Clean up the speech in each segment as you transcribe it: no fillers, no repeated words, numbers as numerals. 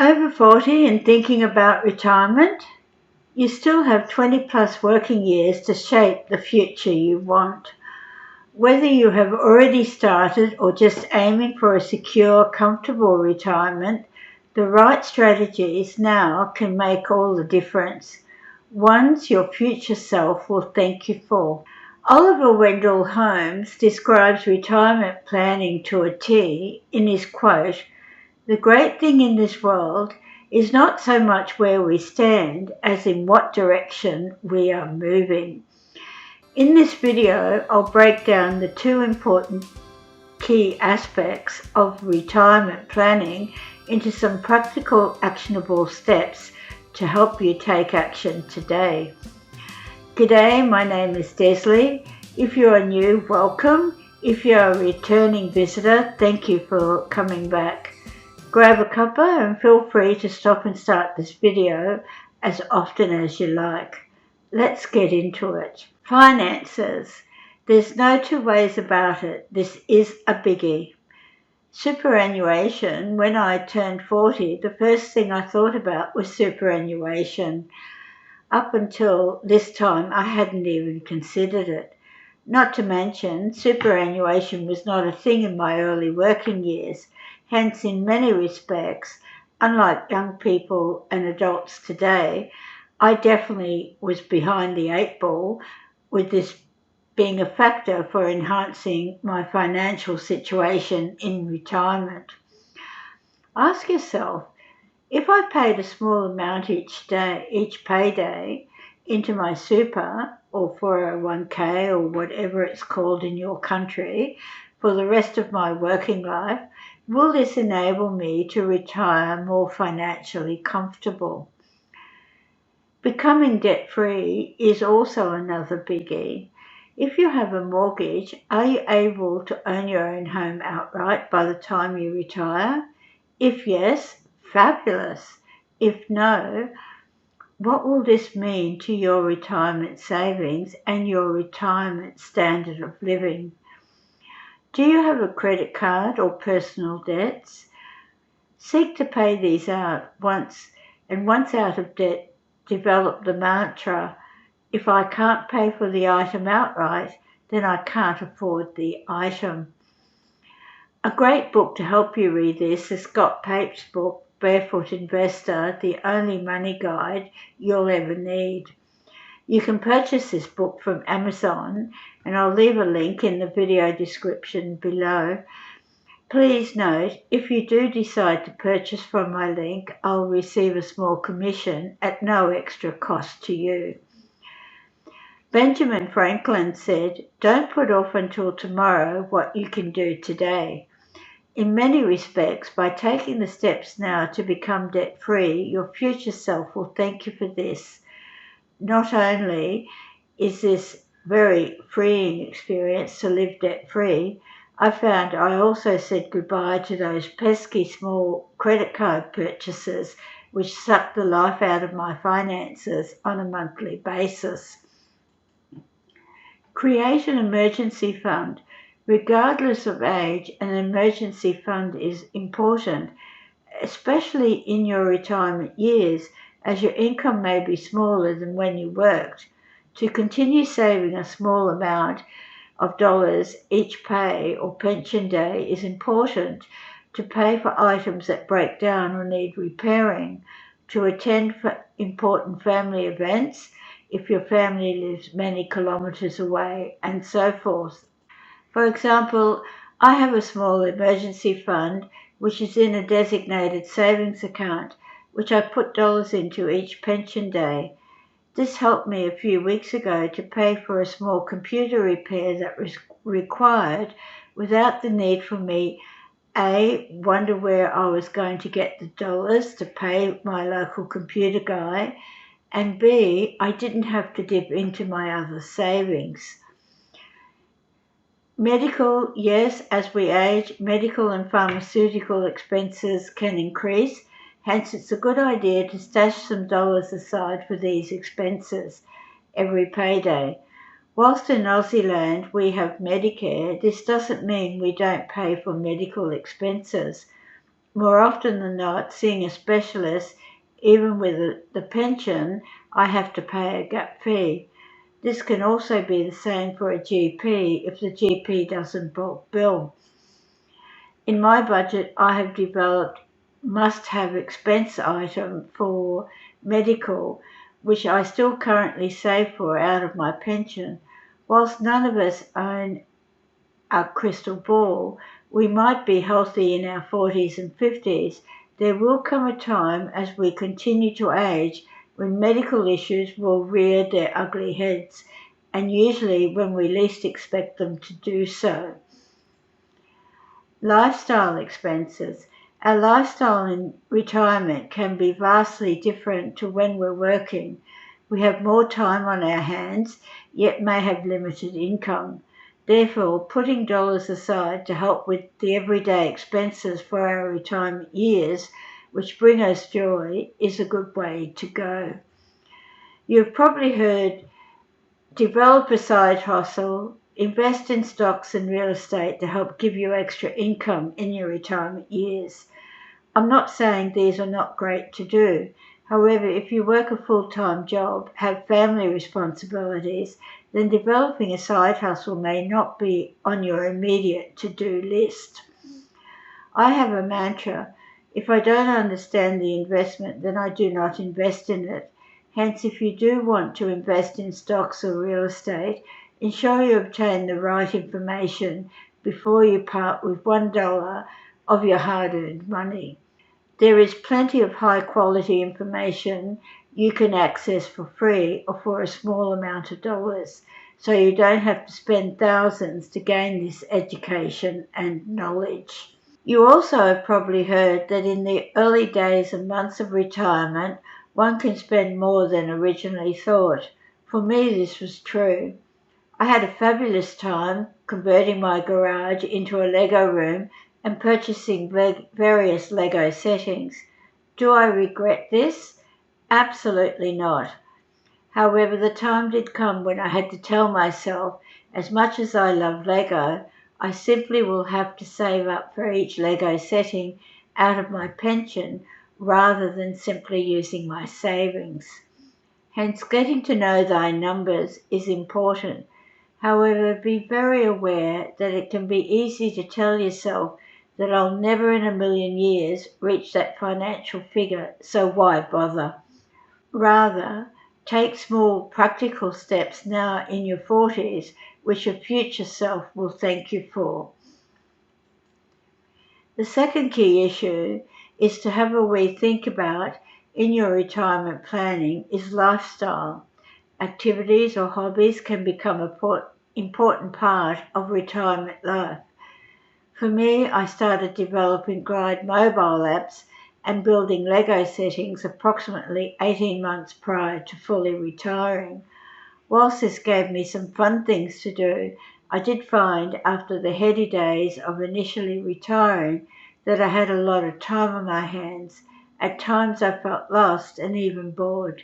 Over 40 and thinking about retirement? You still have 20 plus working years to shape the future you want. Whether you have already started or just aiming for a secure, comfortable retirement, the right strategies now can make all the difference. Ones your future self will thank you for. Oliver Wendell Holmes describes retirement planning to a T in his quote, "The great thing in this world is not so much where we stand as in what direction we are moving." In this video, I'll break down the two important key aspects of retirement planning into some practical, actionable steps to help you take action today. G'day, my name is Desley. If you are new, welcome. If you are a returning visitor, thank you for coming back. Grab a cuppa and feel free to stop and start this video as often as you like. Let's get into it. Finances. There's no two ways about it. This is a biggie. Superannuation. When I turned 40, the first thing I thought about was superannuation. Up until this time, I hadn't even considered it. Not to mention, superannuation was not a thing in my early working years. Hence, in many respects, unlike young people and adults today, I definitely was behind the eight ball, with this being a factor for enhancing my financial situation in retirement. Ask yourself, if I paid a small amount each payday, into my super or 401k or whatever it's called in your country for the rest of my working life, will this enable me to retire more financially comfortable? Becoming debt-free is also another biggie. If you have a mortgage, are you able to own your own home outright by the time you retire? If yes, fabulous. If no, what will this mean to your retirement savings and your retirement standard of living? Do you have a credit card or personal debts? Seek to pay these out once out of debt, develop the mantra, if I can't pay for the item outright, then I can't afford the item. A great book to help you read this is Scott Pape's book, Barefoot Investor, The Only Money Guide You'll Ever Need. You can purchase this book from Amazon, and I'll leave a link in the video description below. Please note, if you do decide to purchase from my link, I'll receive a small commission at no extra cost to you. Benjamin Franklin said, "Don't put off until tomorrow what you can do today." In many respects, by taking the steps now to become debt-free, your future self will thank you for this. Not only is this very freeing experience to live debt-free, I found I also said goodbye to those pesky small credit card purchases which sucked the life out of my finances on a monthly basis. Create an emergency fund. Regardless of age, an emergency fund is important, especially in your retirement years, as your income may be smaller than when you worked. To continue saving a small amount of dollars each pay or pension day is important to pay for items that break down or need repairing, to attend for important family events if your family lives many kilometers away, and so forth. For example, I have a small emergency fund which is in a designated savings account, which I put dollars into each pension day. This helped me a few weeks ago to pay for a small computer repair that was required without the need for me A, wonder where I was going to get the dollars to pay my local computer guy, and B, I didn't have to dip into my other savings. Medical, yes, as we age, medical and pharmaceutical expenses can increase. Hence, it's a good idea to stash some dollars aside for these expenses every payday. Whilst in Aussie land we have Medicare, this doesn't mean we don't pay for medical expenses. More often than not, seeing a specialist, even with the pension, I have to pay a gap fee. This can also be the same for a GP if the GP doesn't bulk bill. In my budget, I have developed must-have expense item for medical, which I still currently save for out of my pension. Whilst none of us own a crystal ball, we might be healthy in our 40s and 50s. There will come a time as we continue to age when medical issues will rear their ugly heads, and usually when we least expect them to do so. Lifestyle expenses. Our lifestyle in retirement can be vastly different to when we're working. We have more time on our hands, yet may have limited income. Therefore, putting dollars aside to help with the everyday expenses for our retirement years, which bring us joy, is a good way to go. You've probably heard develop a side hustle, invest in stocks and real estate to help give you extra income in your retirement years. I'm not saying these are not great to do. However, if you work a full-time job, have family responsibilities, then developing a side hustle may not be on your immediate to-do list. I have a mantra: if I don't understand the investment, then I do not invest in it. Hence, if you do want to invest in stocks or real estate, ensure you obtain the right information before you part with $1 of your hard-earned money. There is plenty of high-quality information you can access for free or for a small amount of dollars, so you don't have to spend thousands to gain this education and knowledge. You also have probably heard that in the early days and months of retirement, one can spend more than originally thought. For me, this was true. I had a fabulous time converting my garage into a Lego room and purchasing various Lego settings. Do I regret this? Absolutely not. However, the time did come when I had to tell myself, as much as I love Lego, I simply will have to save up for each Lego setting out of my pension rather than simply using my savings. Hence, getting to know thy numbers is important. However, be very aware that it can be easy to tell yourself that I'll never in a million years reach that financial figure, so why bother? Rather, take small practical steps now in your 40s, which your future self will thank you for. The second key issue is to have a wee think about in your retirement planning is lifestyle. Activities or hobbies can become an important part of retirement life. For me, I started developing Glide mobile apps and building Lego settings approximately 18 months prior to fully retiring. Whilst this gave me some fun things to do, I did find after the heady days of initially retiring that I had a lot of time on my hands. At times I felt lost and even bored.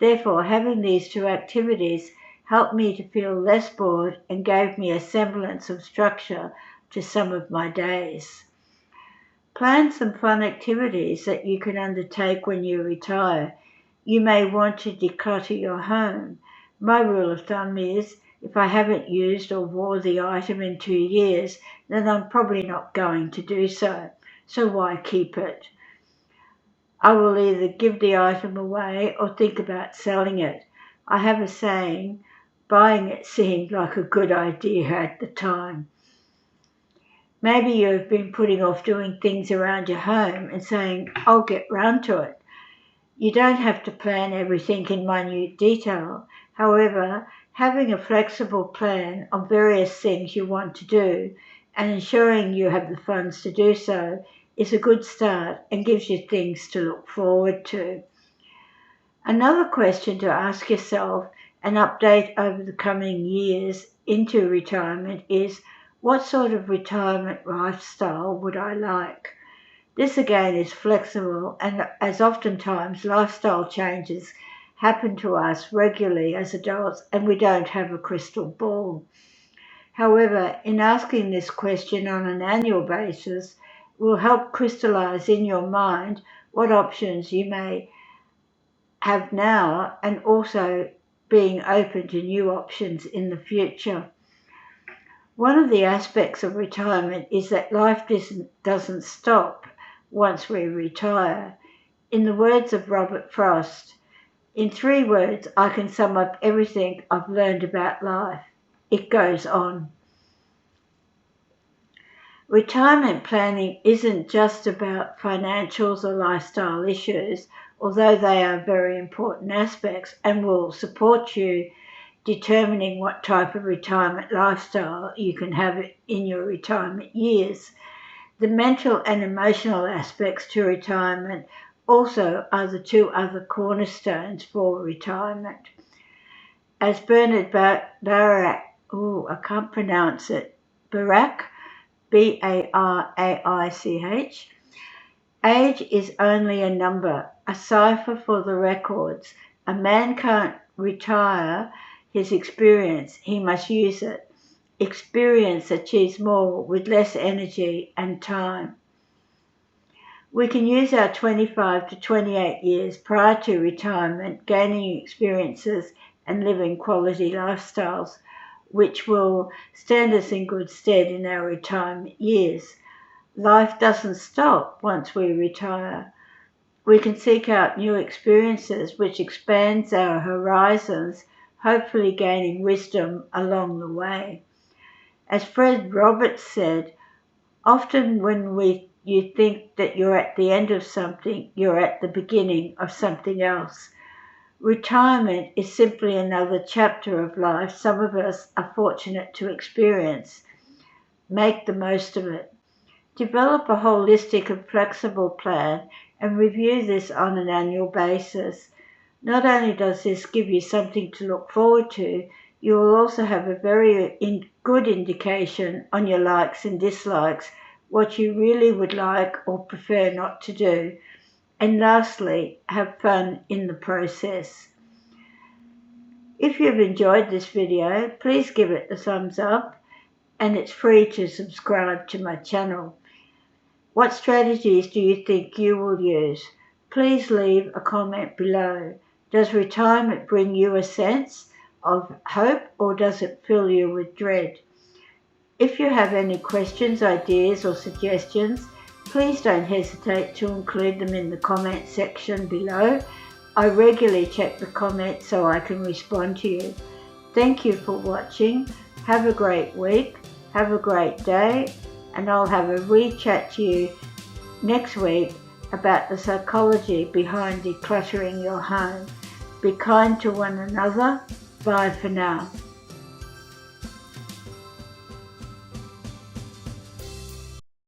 Therefore, having these two activities helped me to feel less bored and gave me a semblance of structure to some of my days. Plan some fun activities that you can undertake when you retire. You may want to declutter your home. My rule of thumb is if I haven't used or wore the item in 2 years, then I'm probably not going to do so. So why keep it? I will either give the item away or think about selling it. I have a saying, buying it seemed like a good idea at the time. Maybe you've been putting off doing things around your home and saying, I'll get round to it. You don't have to plan everything in minute detail. However, having a flexible plan on various things you want to do and ensuring you have the funds to do so is a good start and gives you things to look forward to. Another question to ask yourself and update over the coming years into retirement is what sort of retirement lifestyle would I like? This again is flexible and as oftentimes lifestyle changes happen to us regularly as adults and we don't have a crystal ball. However, in asking this question on an annual basis, will help crystallize in your mind what options you may have now and also being open to new options in the future. One of the aspects of retirement is that life doesn't stop once we retire. In the words of Robert Frost, in 3 words, I can sum up everything I've learned about life. It goes on. Retirement planning isn't just about financials or lifestyle issues, although they are very important aspects and will support you determining what type of retirement lifestyle you can have in your retirement years. The mental and emotional aspects to retirement also are the 2 other cornerstones for retirement. As Bernard Barak, I can't pronounce it, Barak, Baraich, age is only a number, a cipher for the records. A man can't retire his experience, he must use it. Experience achieves more with less energy and time. We can use our 25 to 28 years prior to retirement, gaining experiences and living quality lifestyles, which will stand us in good stead in our retirement years. Life doesn't stop once we retire. We can seek out new experiences, which expands our horizons, hopefully gaining wisdom along the way. As Fred Roberts said, often when you think that you're at the end of something, you're at the beginning of something else. Retirement is simply another chapter of life some of us are fortunate to experience. Make the most of it. Develop a holistic and flexible plan and review this on an annual basis. Not only does this give you something to look forward to, you will also have a very good indication on your likes and dislikes, what you really would like or prefer not to do. And lastly, have fun in the process. If you've enjoyed this video, please give it a thumbs up, and it's free to subscribe to my channel. What strategies do you think you will use? Please leave a comment below. Does retirement bring you a sense of hope, or does it fill you with dread? If you have any questions, ideas or suggestions, please don't hesitate to include them in the comment section below. I regularly check the comments so I can respond to you. Thank you for watching. Have a great week. Have a great day. And I'll have a re-chat to you next week about the psychology behind decluttering your home. Be kind to one another. Bye for now.